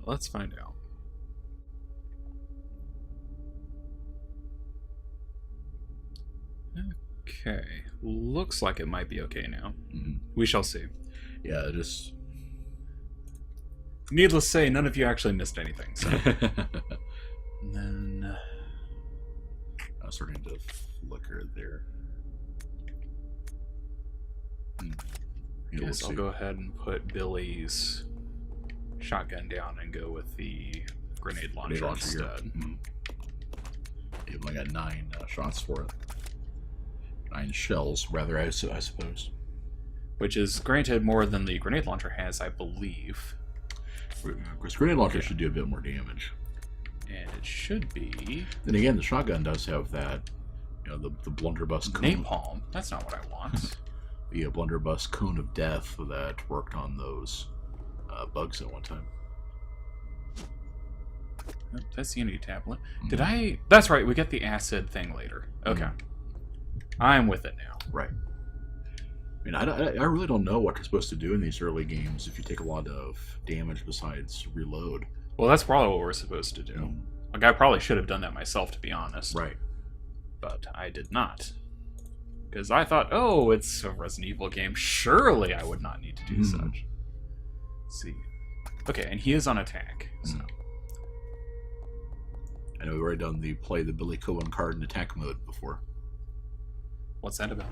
let's find out. Okay, looks like it might be okay now. We shall see. Yeah, just... Needless to say, none of you actually missed anything. So. And then... I was starting to flicker there. Guess I'll go ahead and put Billy's shotgun down and go with the grenade launcher instead. You've only got 9 shots for it. 9 shells, rather, I suppose. Which is, granted, more than the grenade launcher has, I believe. Because grenade launcher should do a bit more damage. And it should be... Then again, the shotgun does have that, you know, the blunderbuss cone. Napalm. That's not what I want. The blunderbuss cone of death that worked on those bugs at one time. Oh, that's the Unity tablet. Did I... That's right, we get the acid thing later. Okay. I'm with it now. Right. I mean, I really don't know what you're supposed to do in these early games if you take a lot of damage besides reload. Well, that's probably what we're supposed to do. Like, I probably should have done that myself, to be honest. Right. But I did not. Because I thought, oh, it's a Resident Evil game. Surely I would not need to do such. Let's see. Okay, and he is on attack. So. I know we've already done the Billy Cohen card in attack mode before. What's that about?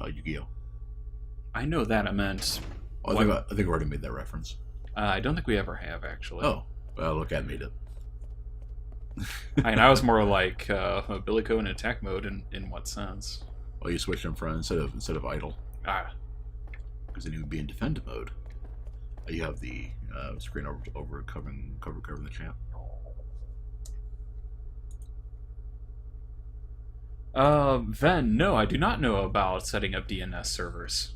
Yu-Gi-Oh! I know that. I meant... I think we already made that reference. I don't think we ever have, actually. Oh. Well, look, I made it. I mean, I was more like Billy Cohen in attack mode. In what sense? Well, you switch in front instead of idle. Ah. Because then you would be in defend mode. You have the screen over covering the chat. Then, no, I do not know about setting up DNS servers.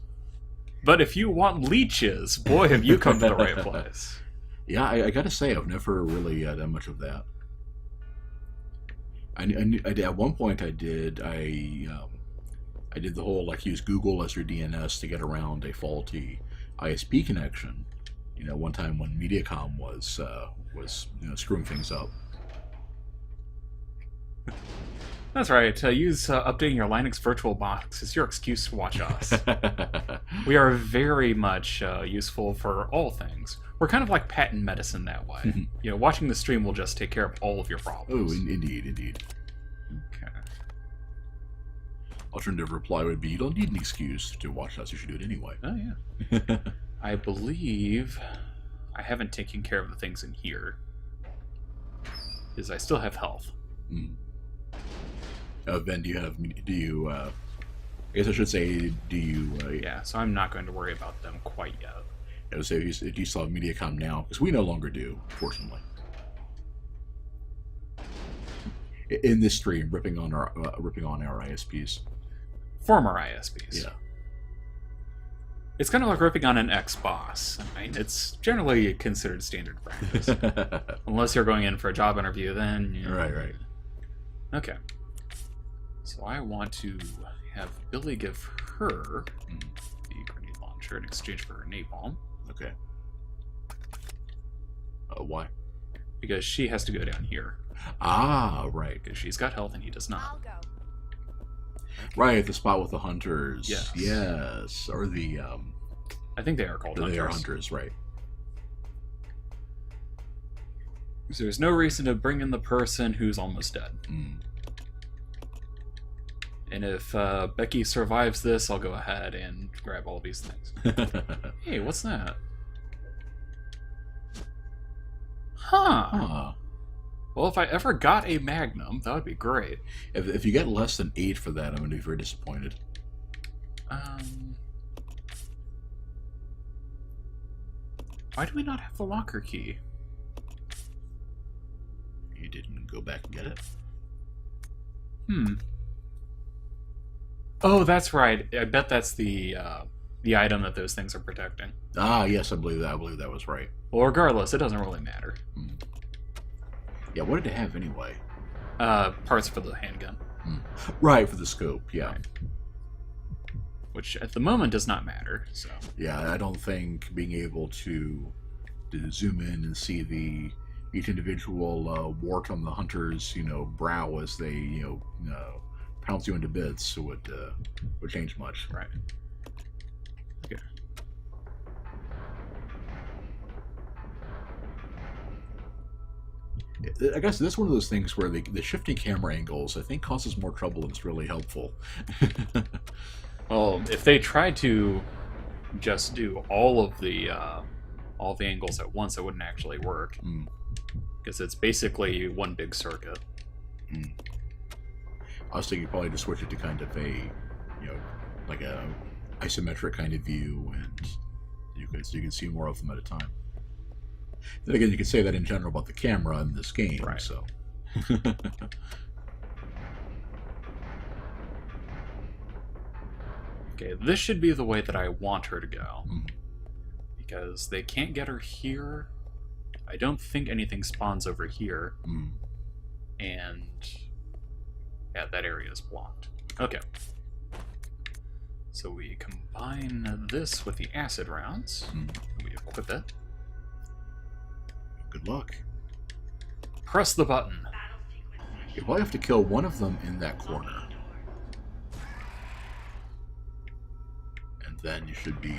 But if you want leeches, boy, have you come to the right place. Yeah, I gotta say, I've never really done much of that. At one point, I did the whole, like, use Google as your DNS to get around a faulty ISP connection. You know, one time when Mediacom was screwing things up. That's right. Use updating your Linux VirtualBox as your excuse to watch us. We are very much useful for all things. We're kind of like patent medicine that way. You know, watching the stream will just take care of all of your problems. Oh, indeed. Okay. Alternative reply would be, you don't need an excuse to watch us, you should do it anyway. Oh, yeah. I believe I haven't taken care of the things in here. Because I still have health. Ben, I guess I should say, do you... yeah, so I'm not going to worry about them quite yet. I would say, do you still have Mediacom now? Because we no longer do, fortunately. In this stream, ripping on our ISPs. Former ISPs. Yeah. It's kind of like ripping on an ex-boss. I mean, it's generally considered standard practice. Unless you're going in for a job interview, then... You know. Right. Okay. So I want to have Billy give her the grenade launcher in exchange for her napalm. Okay. Why? Because she has to go down here. Ah, right. Because she's got health and he does not. I'll go. Right, the spot with the hunters. Yes. Or the... I think they are called hunters. They are hunters, right. So there's no reason to bring in the person who's almost dead. And if Becky survives this, I'll go ahead and grab all these things. Hey, what's that? Huh. Well, if I ever got a Magnum, that would be great. If you get less than 8 for that, I'm going to be very disappointed. Why do we not have the locker key? You didn't go back and get it? Oh, that's right. I bet that's the item that those things are protecting. Ah, yes, I believe that was right. Well, regardless, it doesn't really matter. Yeah, what did it have anyway? Parts for the handgun. Right, for the scope, yeah. Right. Which, at the moment, does not matter, so... Yeah, I don't think being able to to zoom in and see each individual wart on the hunter's brow as they pounce you into bits would change much. Right. Okay. I guess this is one of those things where the shifting camera angles, I think, causes more trouble than it's really helpful. Well, if they tried to just do all the angles at once, it wouldn't actually work. Because it's basically one big circuit. I was thinking probably to switch it to kind of a, like a isometric kind of view, and you can see more of them at a time. Then again, you could say that in general about the camera in this game, right. So. Okay, this should be the way that I want her to go. Because they can't get her here. I don't think anything spawns over here. And yeah, that area is blocked. Okay. So we combine this with the acid rounds. We equip it. Good luck. Press the button. You probably have to kill one of them in that corner. And then you should be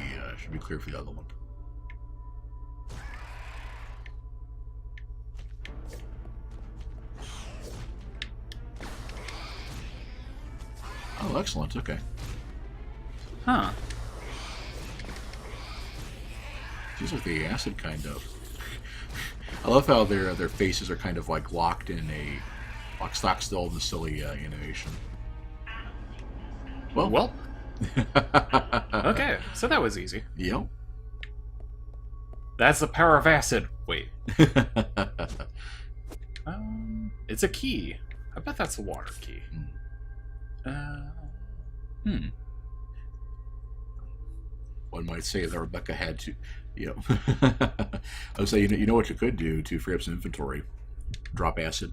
clear for the other one. Oh, excellent. Okay. Huh. Seems like the acid kind of. I love how their faces are kind of like locked in a lock, stock, still in the silly animation. Well. Okay, so that was easy. Yep. That's the power of acid. Wait. It's a key. I bet that's a water key. One might say that Rebecca had to, I would say, you know what you could do to free up some inventory? Drop acid.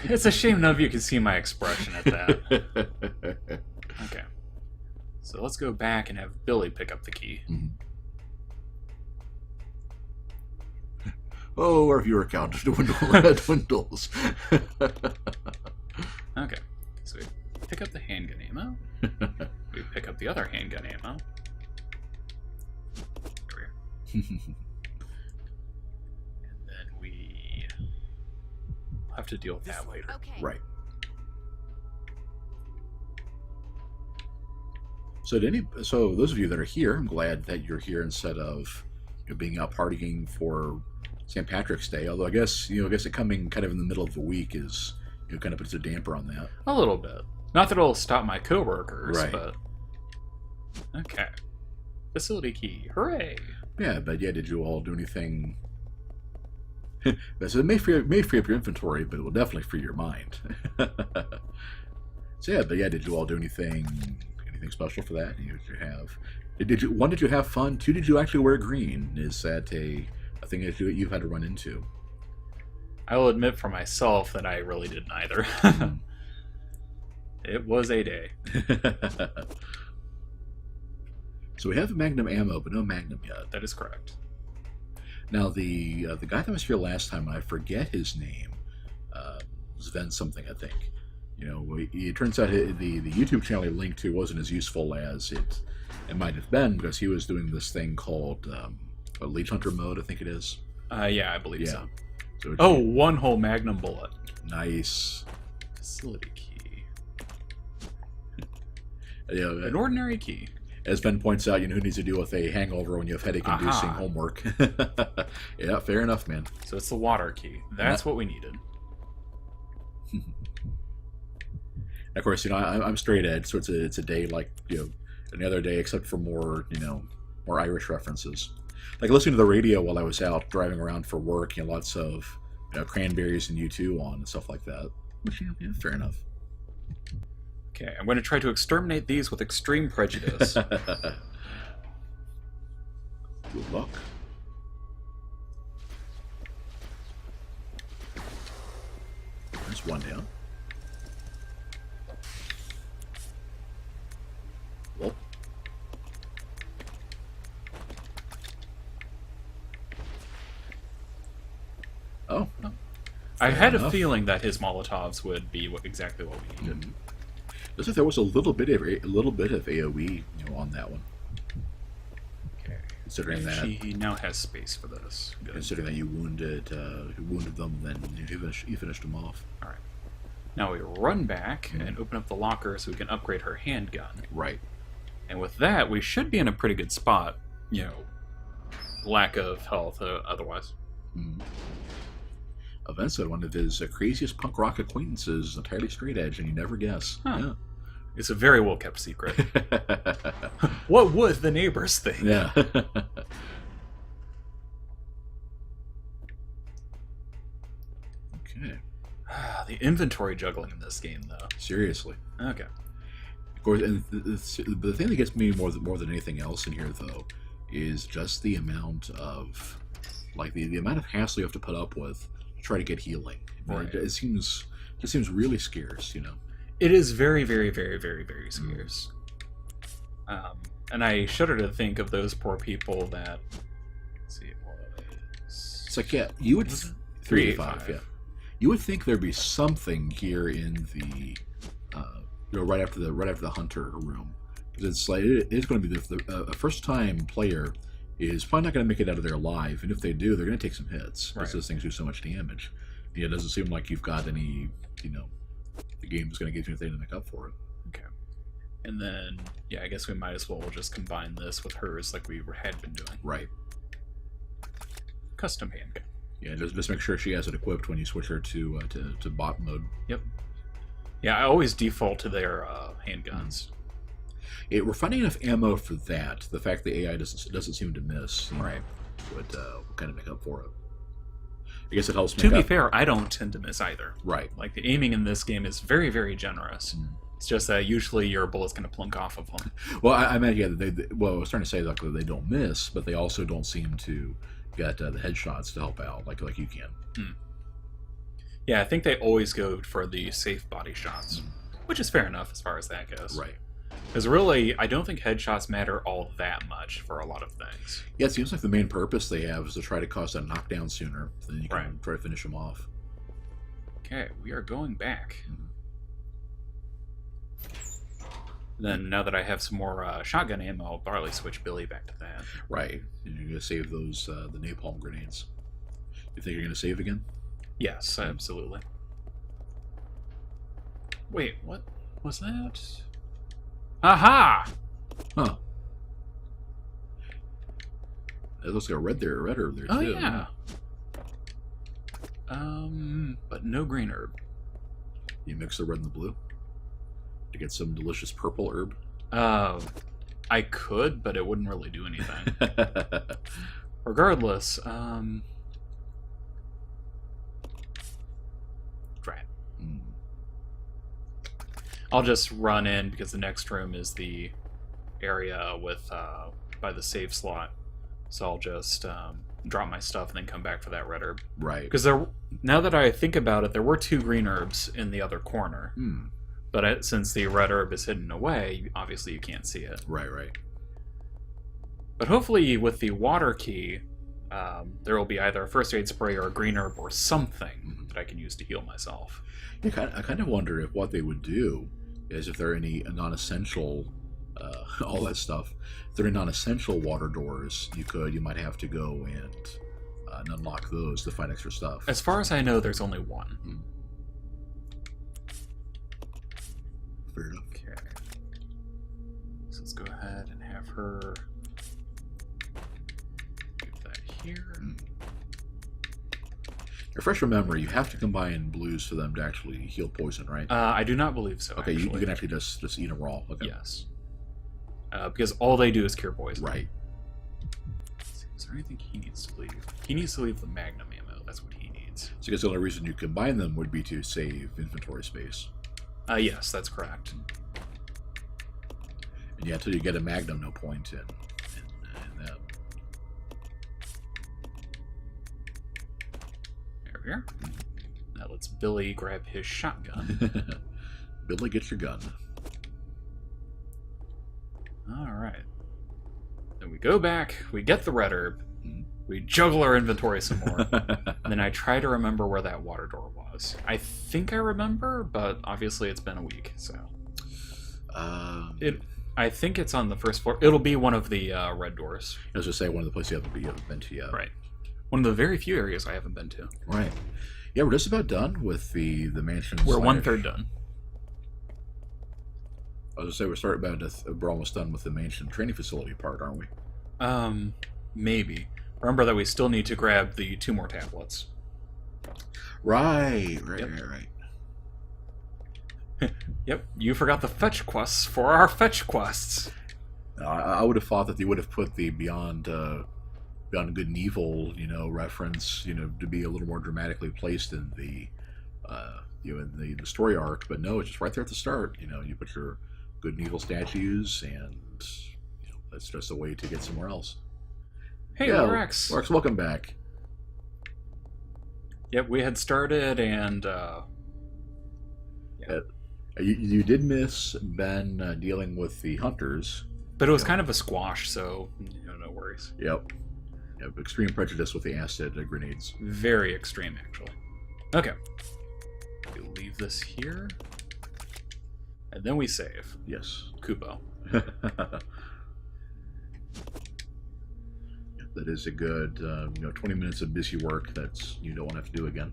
It's a shame none of you can see my expression at that. Okay. So let's go back and have Billy pick up the key. Oh, our viewer count dwindles. Okay. So we pick up the handgun ammo. We pick up the other handgun ammo. There we are. And then we have to deal with that later. Okay. Right. So those of you that are here, I'm glad that you're here instead of being out partying for St. Patrick's Day. Although I guess it coming kind of in the middle of the week is kind of puts a damper on that. A little bit. Not that it'll stop my coworkers, right. But okay. Facility key. Hooray! Yeah, but did you all do anything? So it may free up your inventory, but it will definitely free your mind. Did you all do anything special for that? Did you have fun? 2, did you actually wear green? Is that a thing that you've had to run into? I will admit for myself that I really didn't either. It was a day. So we have Magnum ammo, but no Magnum yet. That is correct. Now the guy that was here last time, I forget his name, Sven something, I think. It turns out the YouTube channel he linked to wasn't as useful as it might have been, because he was doing this thing called Leech Hunter mode, I think it is. Yeah, I believe so. So one whole Magnum bullet. Nice. Facility key. An ordinary key. As Ben points out, who needs to deal with a hangover when you have headache-inducing homework? Yeah, fair enough, man. So it's the water key. That's what we needed. Of course, I'm straight edge, so it's a day like any other day, except for more more Irish references. Like listening to the radio while I was out driving around for work, lots of Cranberries and U2 on and stuff like that. Which, fair enough. Okay, I'm going to try to exterminate these with extreme prejudice. Good luck. There's one down. Well. Oh, I fair had a enough. feeling that his Molotovs would be exactly what we needed. Looks like there was a little bit of AOE, on that one. Okay. Considering that, She now has space for this. Good. considering that you wounded them, then you finished them off. All right. Now we run back and open up the locker so we can upgrade her handgun. Right. And with that, we should be in a pretty good spot. Lack of health otherwise. Event said one of his craziest punk rock acquaintances is entirely straight edge, and you never guess. Huh. It's a very well kept secret. What would the neighbors think? Yeah. Okay. The inventory juggling in this game, though. Seriously. Okay. Of course, and the thing that gets me more than anything else in here, though, is just the amount of, the amount of hassle you have to put up with to try to get healing. Right. It seems really scarce, It is very, very, very, very, very scarce. And I shudder to think of those poor people that. Let's see, it was. It's like, yeah, you would 385. Yeah, you would think there'd be something here in the, right after the hunter room, because it's like it's going to be a first time player is probably not going to make it out of there alive, and if they do, they're going to take some hits because those things do so much damage. It doesn't seem like you've got any, the game is going to give you anything to make up for it. Okay. And then, I guess we might as well just combine this with hers like we had been doing. Right. Custom handgun. Yeah, just make sure she has it equipped when you switch her to bot mode. Yep. Yeah, I always default to their handguns. We're finding enough ammo for that. The fact the AI doesn't seem to miss, Right. would kind of make up for it. I guess it helps. To be fair, I don't tend to miss either. Right. Like, the aiming in this game is very, very generous. It's just that usually your bullet's going to plunk off of them. Well, I meant, I was trying to say that they don't miss, but they also don't seem to get the headshots to help out like you can. Yeah, I think they always go for the safe body shots, which is fair enough as far as that goes. Right. Because really, I don't think headshots matter all that much for a lot of things. Yeah, it seems like the main purpose they have is to try to cause that knockdown sooner, so then you can Right. try to finish them off. Okay, we are going back. Then, now that I have some more shotgun ammo, I'll probably switch Billy back to that. Right. And you're going to save those the napalm grenades. You think you're going to save again? Yes, absolutely. Wait, what was that? Aha! Huh. It looks like a red herb there, Oh, too. yeah. But no green herb. You mix the red and the blue to get some delicious purple herb. I could, but it wouldn't really do anything. Regardless, right. I'll just run in because the next room is the area with by the save slot. So I'll just drop my stuff and then come back for that red herb. Right. Because now that I think about it, there were 2 green herbs in the other corner. But since the red herb is hidden away, obviously you can't see it. Right. But hopefully with the water key, there will be either a first aid spray or a green herb or something that I can use to heal myself. Yeah, I kind of wonder if what they would do is if there are any non-essential, all that stuff. If there are non-essential water doors, you might have to go and unlock those to find extra stuff. As far as I know, there's only one. Fair enough. Okay. So let's go ahead and have her give that here. Refresh your memory. You have to combine blues for them to actually heal poison, right? I do not believe so. Okay, you can actually just eat them raw. Okay. Yes. Because all they do is cure poison. Right. Is there anything he needs to leave? He needs to leave the magnum ammo. That's what he needs. So I guess the only reason you combine them would be to save inventory space. Yes, that's correct. And yeah, until you get a magnum, no point in that. There we are. Now let's Billy grab his shotgun. Billy, get your gun. Alright. Then we go back, we get the red herb, We juggle our inventory some more. And then I try to remember where that water door was. I think I remember, but obviously it's been a week, so... I think it's on the first floor. It'll be one of the red doors. I was going to say, one of the places you haven't been to yet. Right. One of the very few areas I haven't been to. Right. Yeah, we're just about done with the mansion. We're 1/3 done. I was going to say, we're almost done with the mansion training facility part, aren't we? Maybe. Remember that we still need to grab the 2 more tablets. Right. Yep, you forgot the fetch quests for our fetch quests. I would have thought that they would have put the Beyond Good and Evil, reference, to be a little more dramatically placed in the, in the story arc. But no, it's just right there at the start. You put your good and evil statues, and that's just a way to get somewhere else. Hey, Lorax. Lorax, welcome back. Yep, we had started, and you did miss Ben dealing with the hunters, but it was kind of a squash, so no worries. Yep. Extreme prejudice with the acid grenades. Very extreme, actually. Okay. We'll leave this here, and then we save. Yes. Kupo. That is a good 20 minutes of busy work that you don't want to have to do again.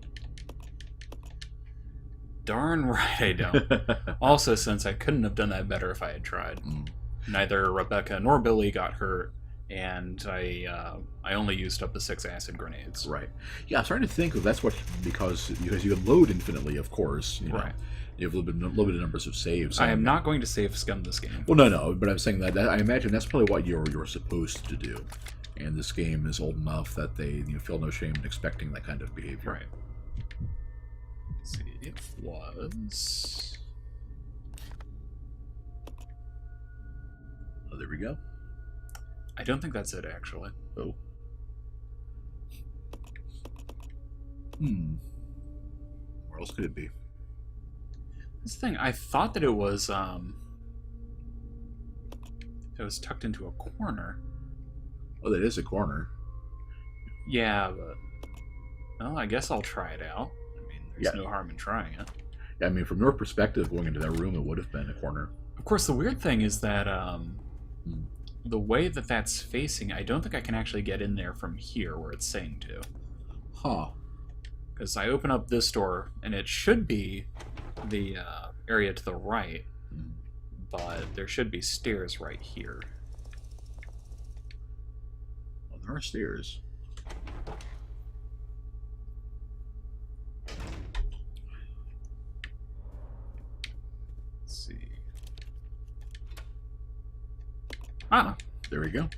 Darn right I don't. Also, since I couldn't have done that better if I had tried. Neither Rebecca nor Billy got hurt, and I only used up the 6 acid grenades. Right. Yeah, I'm starting to think that's because you can load infinitely, of course. Right. You have limited numbers of saves. I am not going to save scum this game. Well, no, but I'm saying that I imagine that's probably what you're supposed to do. And this game is old enough that they feel no shame in expecting that kind of behavior. Right. Let's see, it was... Oh, there we go. I don't think that's it, actually. Oh. Where else could it be? This thing, I thought that it was tucked into a corner. Oh, that is a corner. Yeah, but... Well, I guess I'll try it out. I mean, there's no harm in trying it. Yeah, I mean, from your perspective, going into that room, it would have been a corner. Of course, the weird thing is that the way that that's facing, I don't think I can actually get in there from here where it's saying to. Huh. Because I open up this door, and it should be the area to the right, but there should be stairs right here. Well, there are stairs. Let's see. Ah, there we go.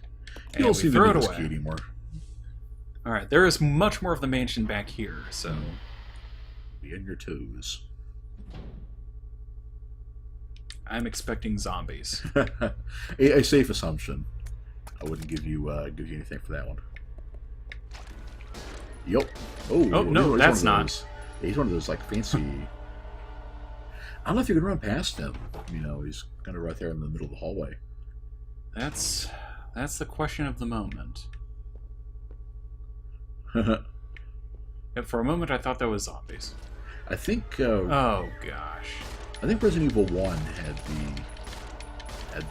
And You'll see throw it the away anymore. All right, there is much more of the mansion back here, so Be on your toes. I'm expecting zombies. a safe assumption. I wouldn't give you anything for that one. Yep. Oh no, that's not. He's one of those like fancy. I don't know if you can run past him. He's kind of right there in the middle of the hallway. That's the question of the moment. Yep, for a moment I thought that was zombies. I think. Oh gosh. I think Resident Evil 1 had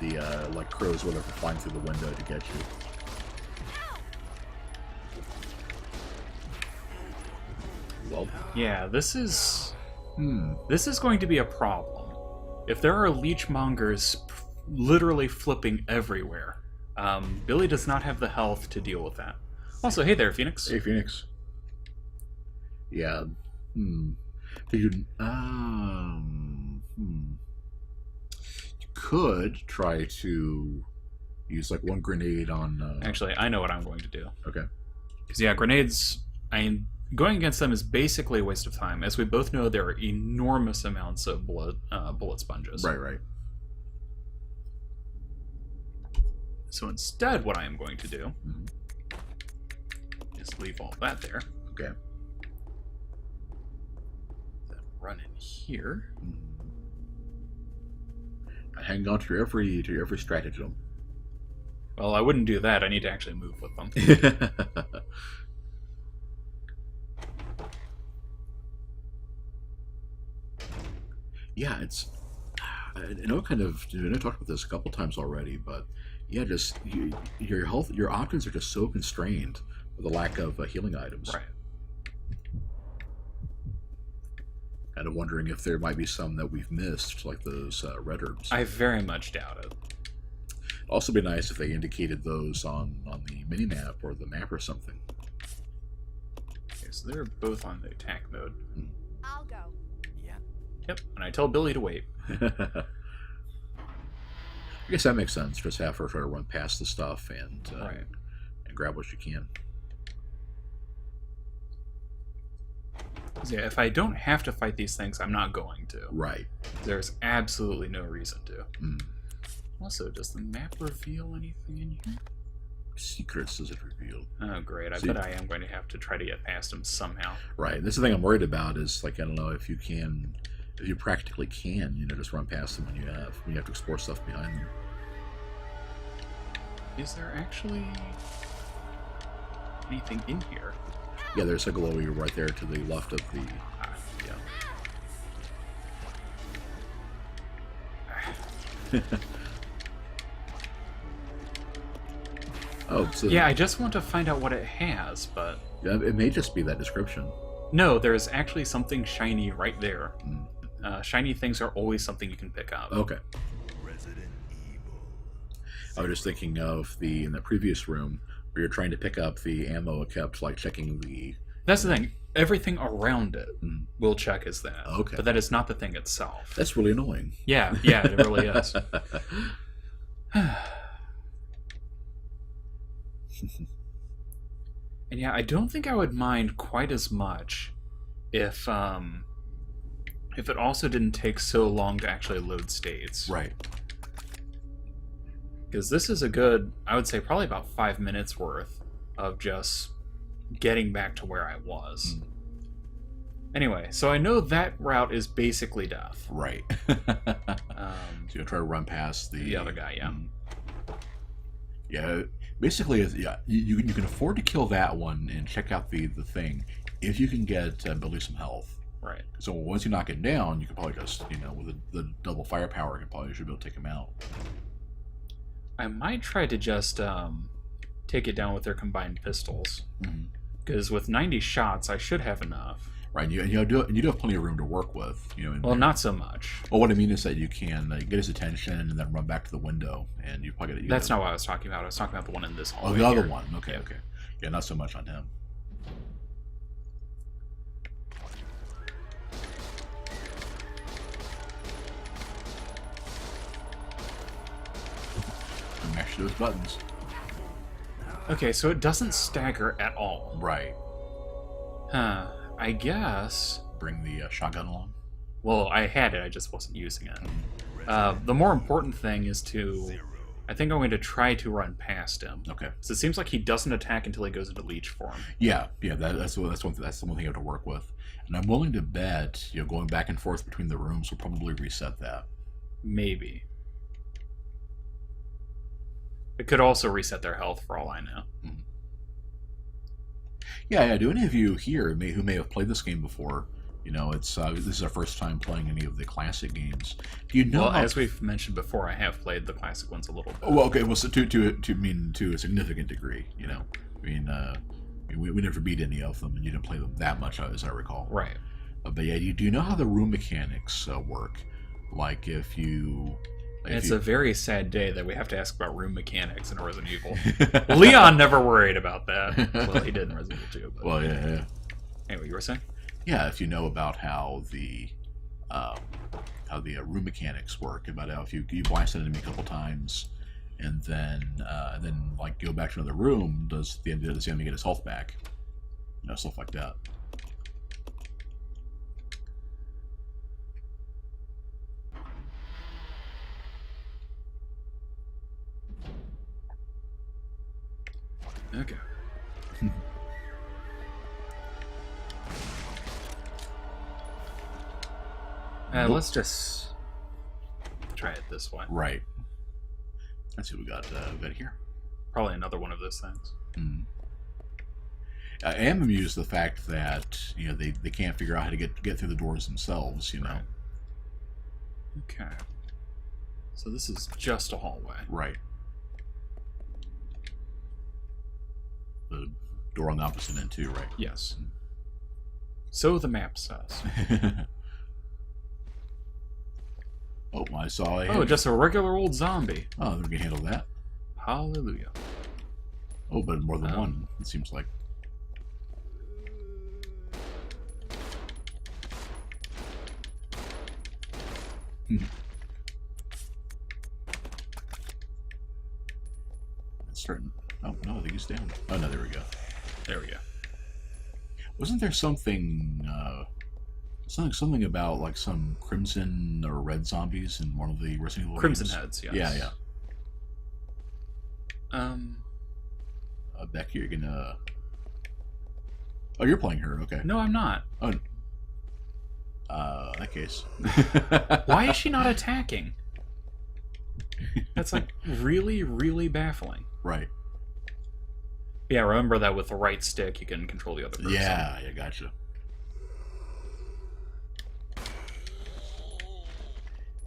the like crows, whatever, flying through the window to get you. Well. Yeah, this is going to be a problem. If there are leechmongers literally flipping everywhere, Billy does not have the health to deal with that. Also, hey there, Phoenix. Hey, Phoenix. Yeah. You could try to use like one grenade on. Actually, I know what I'm going to do. Okay. Because yeah, grenades. Going against them is basically a waste of time. As we both know, there are enormous amounts of bullet sponges. Right. So instead, what I am going to do is leave all that there. Okay. Then run in here. Hang on to your every stratagem. Well, I wouldn't do that. I need to actually move with them. yeah, it's. I know, kind of. I know, I talked about this a couple times already, but yeah, just your health, your options are just so constrained with the lack of healing items. Right. Kind of wondering if there might be some that we've missed, like those red herbs. I very much doubt it. It'd also be nice if they indicated those on the mini map or the map or something. Okay, so they're both on the attack mode. I'll go. Yeah. Yep, and I tell Billy to wait. I guess that makes sense. Just have her try to run past the stuff and grab what you can. Yeah, if I don't have to fight these things, I'm not going to. Right. There's absolutely no reason to. Mm. Also, does the map reveal anything in here? Secrets does it reveal? Oh, great. I bet I am going to have to try to get past them somehow. Right. This is the thing I'm worried about is, like, I don't know if you can, if you practically can, you know, just run past them when you have to explore stuff behind them. Is there actually anything in here? Yeah, there's a glowy right there to the left of the... Yeah. Oh, so... Yeah, I just want to find out what it has, but... Yeah, it may just be that description. No, there's actually something shiny right there. Mm. Shiny things are always something you can pick up. Okay. Resident Evil. I was just thinking of in the previous room where you're trying to pick up the ammo. It kept, like, checking the... That's the thing. Everything around it will check as that. Okay. But that is not the thing itself. That's really annoying. Yeah, it really is. And yeah, I don't think I would mind quite as much if it also didn't take so long to actually load states. Right. Because this is a good, I would say probably about 5 minutes worth of just getting back to where I was. Mm. Anyway, so I know that route is basically death. Right. So you'll try to run past The other guy, yeah. Yeah, basically, you can afford to kill that one and check out the thing if you can get Billy some health. Right. So once you knock it down, you can probably just, with the double firepower, you probably should be able to take him out. I might try to just take it down with their combined pistols. Because with 90 shots, I should have enough. Right, and you do have plenty of room to work with. Well, not so much. Well, what I mean is that you can get his attention and then run back to the window, and you probably get. That's not what I was talking about. I was talking about the one in this hall. Oh, right the other here. one. Okay, okay. Yeah, not so much on him. Mash those buttons. Okay, so it doesn't stagger at all. Right. Huh. I guess... Bring the shotgun along. Well, I had it, I just wasn't using it. The more important thing is to... I think I'm going to try to run past him. Okay. So it seems like he doesn't attack until he goes into leech form. Yeah. That's the one thing you have to work with. And I'm willing to bet, going back and forth between the rooms will probably reset that. Maybe. It could also reset their health, for all I know. Yeah. Do any of you here who may have played this game before? It's this is our first time playing any of the classic games. Do you know? Well, as we've mentioned before, I have played the classic ones a little bit. Well, okay. Well, so to a significant degree, we never beat any of them, and you didn't play them that much, as I recall. Right. But yeah, you do know how the room mechanics work. Like if you. It's a very sad day that we have to ask about room mechanics in Resident Evil. Leon never worried about that. Well, he did in Resident Evil 2. But... Well, yeah. Anyway, you were saying? Yeah, if you know about how the room mechanics work, about how if you blast an enemy a couple times, and then like go back to another room, does the enemy get his health back? Stuff like that. Okay. Let's just try it this way. Right. Let's see what we got here. Probably another one of those things. I am amused at the fact that they can't figure out how to get through the doors themselves. Right. Okay. So this is just a hallway. Right. The door on the opposite end too, right? Yes. So the map says. Oh, I saw a... Oh, just a regular old zombie. Oh, we can handle that. Hallelujah. Oh, but more than one, it seems like. It's starting... Oh, no, I think he's down. Oh, no, there we go. There we go. Wasn't there something... something about, like, some crimson or red zombies in one of the Resident Evil Crimson games? Heads, yes. Yeah, yeah. Becky, you're gonna... Oh, you're playing her, okay. No, I'm not. Oh, in that case. Why is she not attacking? That's like really, really baffling. Right. Yeah, remember that with the right stick you can control the other person. Yeah, gotcha.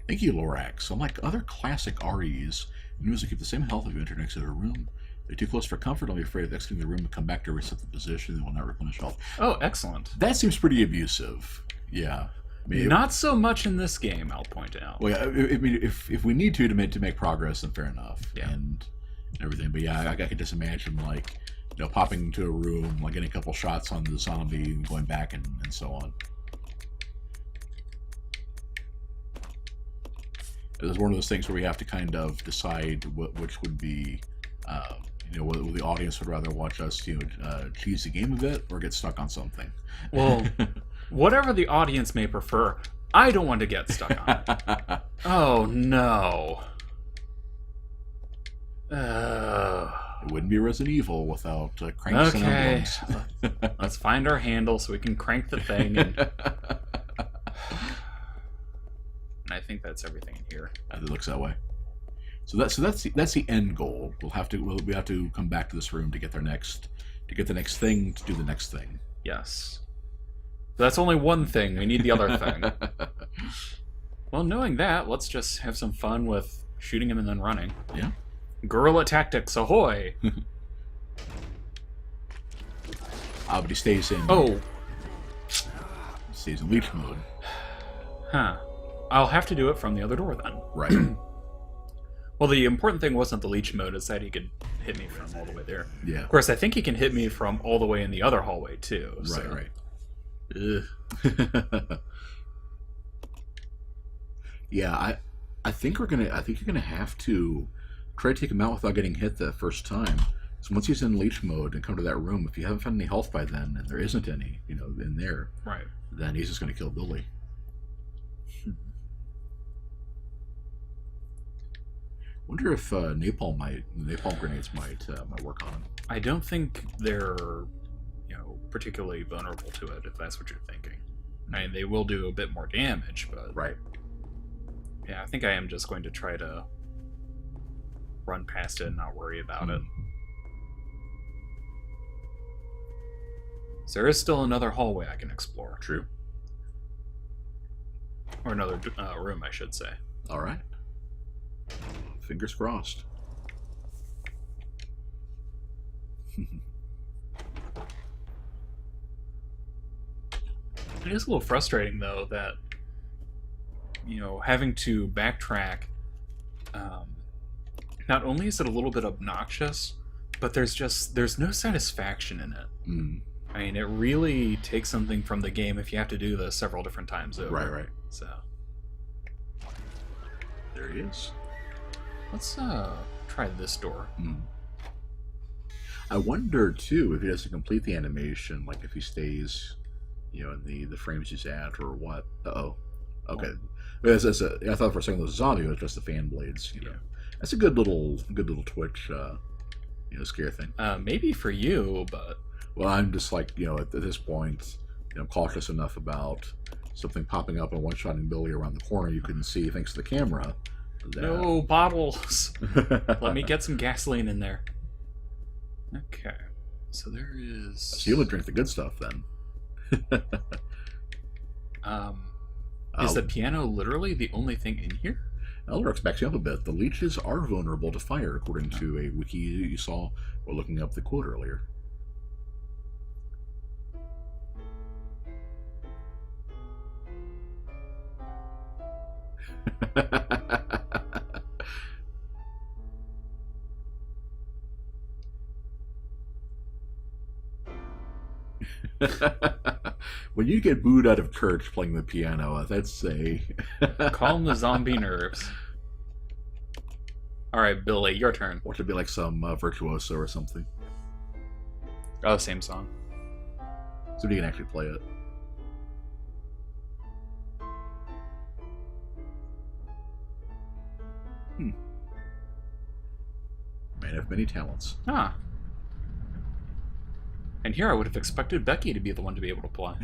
Thank you, Lorax. Unlike other classic REs, enemies will keep the same health if you enter next to a room. If you're too close for comfort, I'll be afraid of exiting the room and come back to reset the position and will not replenish health. Oh, excellent. That seems pretty abusive. Yeah. I mean, Not so much in this game, I'll point out. Well, yeah, I mean, if we need to make progress, then fair enough. Yeah. And everything. But yeah, I could just imagine, like, popping into a room, like getting a couple shots on the zombie and going back and so on. It's one of those things where we have to kind of decide which would be, whether the audience would rather watch us, cheese the game a bit or get stuck on something. Well, whatever the audience may prefer, I don't want to get stuck on it. Oh, no. It wouldn't be Resident Evil without cranks and Okay. emblems. Let's find our handle so we can crank the thing. And I think that's everything in here. It looks that way. So that's the end goal. We have to come back to this room to get the next thing to do the next thing. Yes. That's only one thing. We need the other thing. Well, knowing that, let's just have some fun with shooting him and then running. Yeah. Guerrilla tactics, ahoy! But he stays in. Oh. Stays in leech mode. Huh. I'll have to do it from the other door then. Right. Well, the important thing wasn't the leech mode, it's that he could hit me from all the way there. Yeah. Of course, I think he can hit me from all the way in the other hallway, too. So. Right. Ugh. Yeah, I think you're gonna have to try to take him out without getting hit the first time. So once he's in leech mode and come to that room, if you haven't found any health by then, and there isn't any, in there, Right. then he's just gonna kill Billy. Wonder if napalm grenades might work on him. I don't think they're, particularly vulnerable to it, if that's what you're thinking. I mean, they will do a bit more damage, but... Right. Yeah, I think I am just going to try to run past it and not worry about it. So there is still another hallway I can explore. True. Or another room, I should say. All right. Fingers crossed. It is a little frustrating, though, that, having to backtrack, not only is it a little bit obnoxious, but there's no satisfaction in it. Mm. I mean, it really takes something from the game if you have to do this several different times over. Right. So, There he is. let's try this door. Mm. I wonder, too, if he doesn't complete the animation, like if he stays, in the frames he's at, or what. Uh-oh. Okay. I thought for a second it was a zombie, it was just the fan blades, Yeah. That's a good little Twitch, scare thing. Maybe for you, but... Well, I'm just like, at this point, I'm cautious enough about something popping up and one-shotting Billy around the corner you couldn't see thanks to the camera. No bottles! Let me get some gasoline in there. Okay. So there is... So you'll drink the good stuff, then. Is the piano literally the only thing in here? Elric's backs you up a bit. The leeches are vulnerable to fire, according to a wiki you saw while looking up the quote earlier. When you get booed out of church playing the piano, that's a... Calm the zombie nerves. Alright, Billy, your turn. Or to be like some virtuoso or something. Oh, same song. So you can actually play it. Man of many talents. Ah. And here I would have expected Becky to be the one to be able to play.